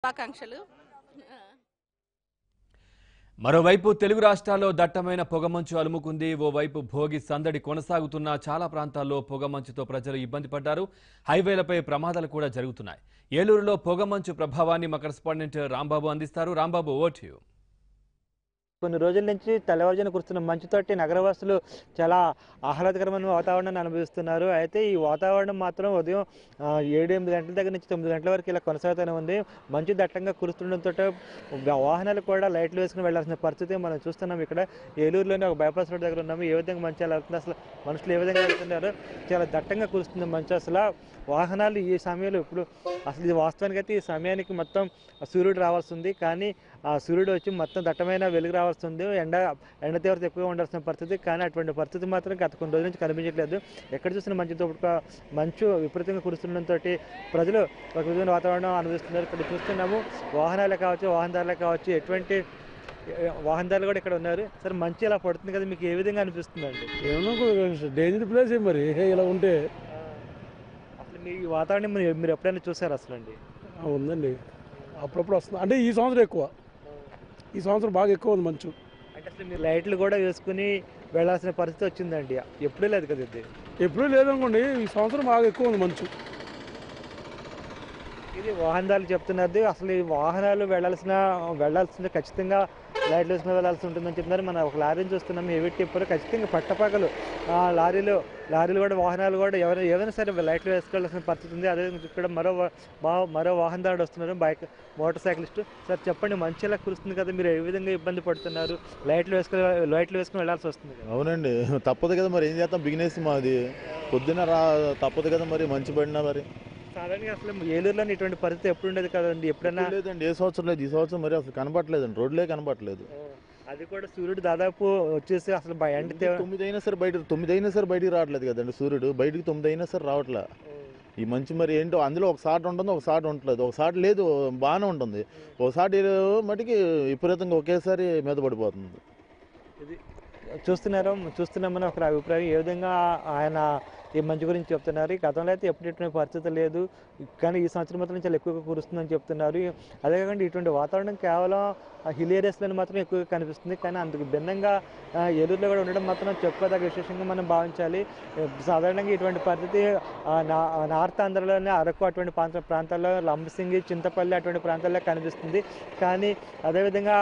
శుభాకాంక్షలు. మరోవైపు తెలుగు రాష్ట్రాల్లో దట్టమైన పొగమంచు అలుముకుంది. ఓవైపు భోగి సందడి కొనసాగుతున్న చాలా ప్రాంతాల్లో పొగమంచుతో ప్రజలు ఇబ్బంది పడ్డారు. హైవేలపై ప్రమాదాలు కూడా జరుగుతున్నాయి. ఏలూరులో పొగమంచు ప్రభావాన్ని మా కరెస్పాండెంట్ రాంబాబు అందిస్తారు. Rambabu, over to you. కొన్ని రోజుల నుంచి తెల్లవారుజామున కురుస్తున్న మంచుతోటి నగరవాసులు చాలా ఆహ్లాదకరమైన వాతావరణాన్ని అనుభవిస్తున్నారు. అయితే ఈ వాతావరణం మాత్రం ఉదయం 7-8 గంటల దగ్గర నుంచి 9 గంటల వరకు ఇలా కొనసాగుతూనే ఉంది. మంచు దట్టంగా కురుస్తుండటంతో వాహనాలు కూడా లైట్లు వేసుకుని వెళ్లాల్సిన పరిస్థితి మనం చూస్తున్నాం. ఇక్కడ ఏలూరులోని ఒక బైపాస్ రోడ్ దగ్గర ఉన్నాము. ఏ విధంగా మంచు ఎలా వెళ్తుంది, అసలు మనుషులు ఏ విధంగా వెళ్తున్నారు, చాలా దట్టంగా కురుస్తుంది మంచు. అసలు వాహనాలు ఈ సమయంలో ఇప్పుడు అసలు ఇది వాస్తవానికి అయితే ఈ సమయానికి మొత్తం సూర్యుడు రావాల్సి ఉంది. కానీ ఆ సూర్యుడు వచ్చి మొత్తం దట్టమైన వెలుగు రావాల్సి ఉంది. ఎండ తీవ్రత ఎక్కువగా ఉండాల్సిన పరిస్థితి. కానీ అటువంటి పరిస్థితి మాత్రం గత కొన్ని రోజుల నుంచి కనిపించట్లేదు. ఎక్కడ చూసిన మంచు విపరీతంగా కురుస్తుండటంతో ప్రజలు ఒక విధమైన వాతావరణం అనుభవిస్తున్నారు. ఇక్కడ చూస్తున్నాము వాహనాలే కావచ్చు, వాహనదారులే కావచ్చు, ఎటువంటి వాహనదారులు కూడా ఇక్కడ ఉన్నారు. సరే, మంచు ఇలా పడుతుంది కదా, మీకు ఏ విధంగా అనిపిస్తుందండి? ఏమన్నా డేంజర్ ప్లేస్ మరి ఇలా ఉంటే. అసలు మీ వాతావరణం మీరు ఎప్పుడైనా చూసారు అసలు అండి? ఉందండి, అప్పుడప్పుడు వస్తుంది. అంటే ఈ సంవత్సరం ఎక్కువ, ఈ సంవత్సరం బాగా ఎక్కువ ఉంది మంచు. అంటే అసలు మీరు లైట్లు కూడా వేసుకుని వెళ్ళాల్సిన పరిస్థితి వచ్చిందండి. ఎప్పుడూ లేదు కదా ఇది? ఎప్పుడూ లేదనుకోండి, ఈ సంవత్సరం బాగా ఎక్కువ ఉంది మంచు. ఇది వాహనదారులు చెప్తున్నది. అసలు ఈ వాహనాలు వెళ్ళాల్సిందే, ఖచ్చితంగా లైట్లు వేసుకుని వెళ్ళాల్సి ఉంటుందని చెప్తున్నారు. మనం ఒక లారీని చూస్తున్నాం, ఏవి టిప్పర్ ఖచ్చితంగా పట్టపగలు లారీలు కూడా వాహనాలు కూడా ఏదైనా సరే లైట్లు వేసుకోవాల్సిన పరిస్థితి ఉంది. అదే ఇక్కడ మరో వాహనదారుడు వస్తున్నారు, మోటార్ సైకిలిస్టు. సార్ చెప్పండి, మంచి ఎలా కురుస్తుంది కదా, మీరు ఏ విధంగా ఇబ్బంది పడుతున్నారు? లైట్లు వేసుకుని వెళ్ళాల్సి వస్తుంది. అవునండి, తప్పదు కదా, మరి ఏం చేస్తాం, బిగినెస్ మాది పొద్దున్న తప్పదు కదా, మరి మంచి పడినా మరి. సాధారణంగా అసలు ఏలూరులో ఇటువంటి పరిస్థితి ఎప్పుడు ఉండేది కదండి? ఎప్పుడైనా లేదండి, ఏ సంవత్సరం లేదు. ఈ సంవత్సరం మరి అసలు కనపట్లేదండి, రోడ్లే కనపట్లేదు. అది కూడా సూర్యుడు దాదాపు వచ్చేసి అసలు 9 అయినా సరే బయటికి రావట్లేదు కదండి సూర్యుడు. బయటికి 9 అయినా సరే రావట్లే. ఈ మంచి మరి ఏంటో, అందులో ఒకసారి ఉంటుంది, ఒకసారి ఉండట్లేదు, ఒకసారి లేదు బాగానే ఉంటుంది, ఒకసారి మటుకి విపరీతంగా ఒకేసారి మీద పడిపోతుంది. ఇది చూస్తున్నామని ఒక అభిప్రాయం. ఏ విధంగా ఆయన ఈ మంచు గురించి చెప్తున్నారు. ఈ గతంలో అయితే ఎప్పుడు ఇటువంటి పరిస్థితి లేదు, కానీ ఈ సంవత్సరం మాత్రం చాలా ఎక్కువగా కురుస్తుందని చెప్తున్నారు. అదే కాకుండా ఇటువంటి వాతావరణం కేవలం హిల్ ఏరియాస్లో మాత్రం ఎక్కువగా కనిపిస్తుంది. కానీ అందుకు భిన్నంగా ఏలూరులో కూడా ఉండడం మాత్రం చెప్పుకోదగ్గ విశేషంగా మనం భావించాలి. సాధారణంగా ఇటువంటి పరిస్థితి నార్త్ ఆంధ్రలోనే అరకు అటువంటి ప్రాంతాల్లో, లంబసింగి, చింతపల్లి అటువంటి ప్రాంతాల్లో కనిపిస్తుంది. కానీ అదేవిధంగా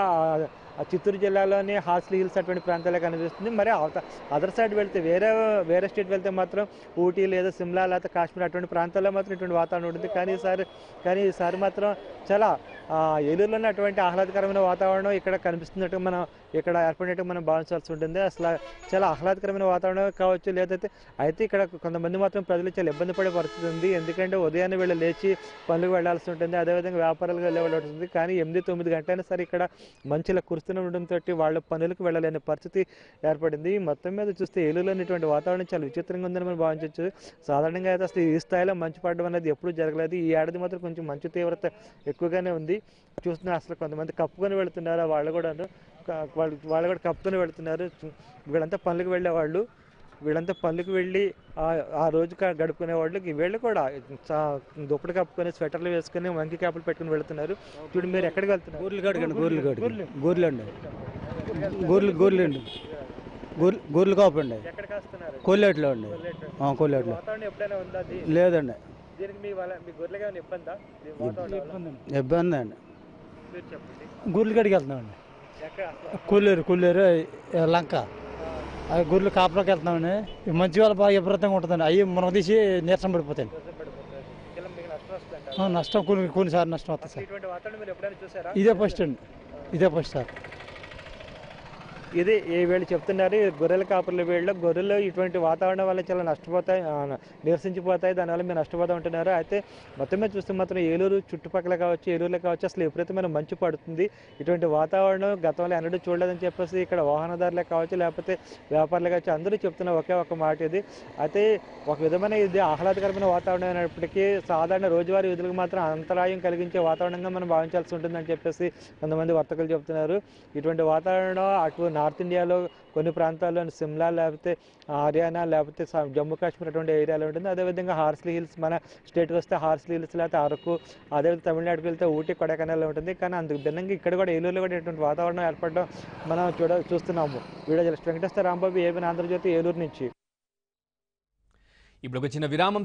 చిత్తూరు జిల్లాలోని హార్స్లీ హిల్స్ అటువంటి ప్రాంతాల్లో కనిపిస్తుంది. మరి అదర్ సైడ్ వెళ్తే వేరే స్టేట్ వెళ్తే మాత్రం ఊటీ లేదా సిమ్లా లేదా కాశ్మీర్ అటువంటి ప్రాంతాల్లో మాత్రం ఇటువంటి వాతావరణం ఉంటుంది. కానీ ఈసారి మాత్రం చాలా ఏలూరులోనే అటువంటి ఆహ్లాదకరమైన వాతావరణం ఇక్కడ కనిపిస్తున్నట్టు మనం ఇక్కడ ఏర్పడినట్టు మనం భావించాల్సి ఉంటుంది. అసలు చాలా ఆహ్లాదకరమైన వాతావరణం కావచ్చు. అయితే ఇక్కడ కొంతమంది మాత్రం ప్రజలు చాలా ఇబ్బంది పడే పరిస్థితి ఉంది. ఎందుకంటే ఉదయాన్నే వీళ్ళు లేచి పనులకు వెళ్లాల్సి ఉంటుంది, అదేవిధంగా వ్యాపారాలకు వెళ్ళవలసి ఉంటుంది. కానీ 8-9 గంటలైనా సరే ఇక్కడ మంచిలా కురుస్తూనే ఉండడంతో వాళ్ళ పనులకు వెళ్ళలేని పరిస్థితి ఏర్పడింది. మొత్తం మీద చూస్తే ఏలూరులోని ఇటువంటి వాతావరణం చాలా విచిత్రంగా ఉందని మనం భావించవచ్చు. సాధారణంగా అయితే అసలు ఈ స్థాయిలో మంచు పడడం అనేది ఎప్పుడూ జరగలేదు. ఈ ఏడాది మాత్రం కొంచెం మంచు తీవ్రత ఎక్కువగానే ఉంది. చూస్తున్నా అసలు కొంతమంది కప్పుకొని వెళుతున్నారు, వాళ్ళు కూడా కప్పుకొని వెళుతున్నారు. వీళ్ళంతా పనులకు వెళ్ళి ఆ రోజు గడుపుకునే వాళ్ళు వీళ్ళు కూడా దుప్పటి కప్పుకొని, స్వెటర్లు వేసుకొని, మంకి క్యాపులు పెట్టుకుని వెళుతున్నారు. చూడు, మీరు ఎక్కడికి వెళ్తున్నారు? గొర్రెలు కాపండి, ఎక్కడికి వస్తున్నారు? కొల్లేట్లో అండి. కొల్లేట్లో ఎప్పుడైనా ఉందా? లేదండి, దీనికి మీ గొర్రెలుగా ఏమైనా ఇబ్బందా? ఇబ్బంది అండి. మీరు చెప్పండి. గొర్రెలు కాడికి వెళ్తున్నామండి. ఎక్కడ? కొల్లేరు లంక, అవి గొర్రెలు కాపలోకి వెళ్తున్నామండి. మంచి వాళ్ళ బాగా విపరీతంగా ఉంటుందండి. అవి మనం తీసి నీరసం పడిపోతాయి. నష్టం కొన్నిసార్లు నష్టం వస్తుంది సార్. ఇటువంటి వాతావరణం మీరు ఎప్పుడైనా చూసారా? ఇదే ఫస్ట్ సార్. ఇది వీళ్ళు చెప్తున్నారు. గొర్రెల కాపర్ల గొర్రెలు ఇటువంటి వాతావరణం వల్ల చాలా నష్టపోతాయి, నిరసించిపోతాయి, దానివల్ల మీరు నష్టపోతూ ఉంటున్నారు. అయితే మొత్తం మీద చూస్తే మాత్రం ఏలూరులో కావచ్చు అసలు విపరీతమైన మంచు పడుతుంది. ఇటువంటి వాతావరణం గతంలో ఎన్నడూ చూడలేదని చెప్పేసి ఇక్కడ వాహనదారులే కావచ్చు, లేకపోతే వ్యాపారులే కావచ్చు, అందరూ చెప్తున్న ఒకే మాట ఇది. అయితే ఒక విధమైన ఇది ఆహ్లాదకరమైన వాతావరణం అయినప్పటికీ సాధారణ రోజువారీ విధులకు మాత్రం అంతరాయం కలిగించే వాతావరణంగా మనం భావించాల్సి ఉంటుందని చెప్పేసి కొంతమంది వర్తకులు చెప్తున్నారు. ఇటువంటి వాతావరణం అటు నార్త్ ఇండియాలో కొన్ని ప్రాంతాల్లో సిమ్లా లేకపోతే హర్యానా లేకపోతే జమ్మూ కాశ్మీర్ అటువంటి ఏరియాలో ఉంటుంది. అదేవిధంగా హార్స్లీ హిల్స్ మన స్టేట్కి వస్తే హార్స్లీ హిల్స్ లేకపోతే అరకు, అదేవిధంగా తమిళనాడుకి వెళ్తే ఊటీ, కొడైకెనాల్లో ఉంటుంది. కానీ అందుకు భిన్నంగా ఇక్కడ కూడా ఏలూరులో కూడా ఇటువంటి వాతావరణం ఏర్పడడం మనం చూస్తున్నాము. Video journalist Venkateswara Rambabu, ABN Andhra Jyothy, Eluru నుంచి. ఇప్పుడు ఒక చిన్న విరామం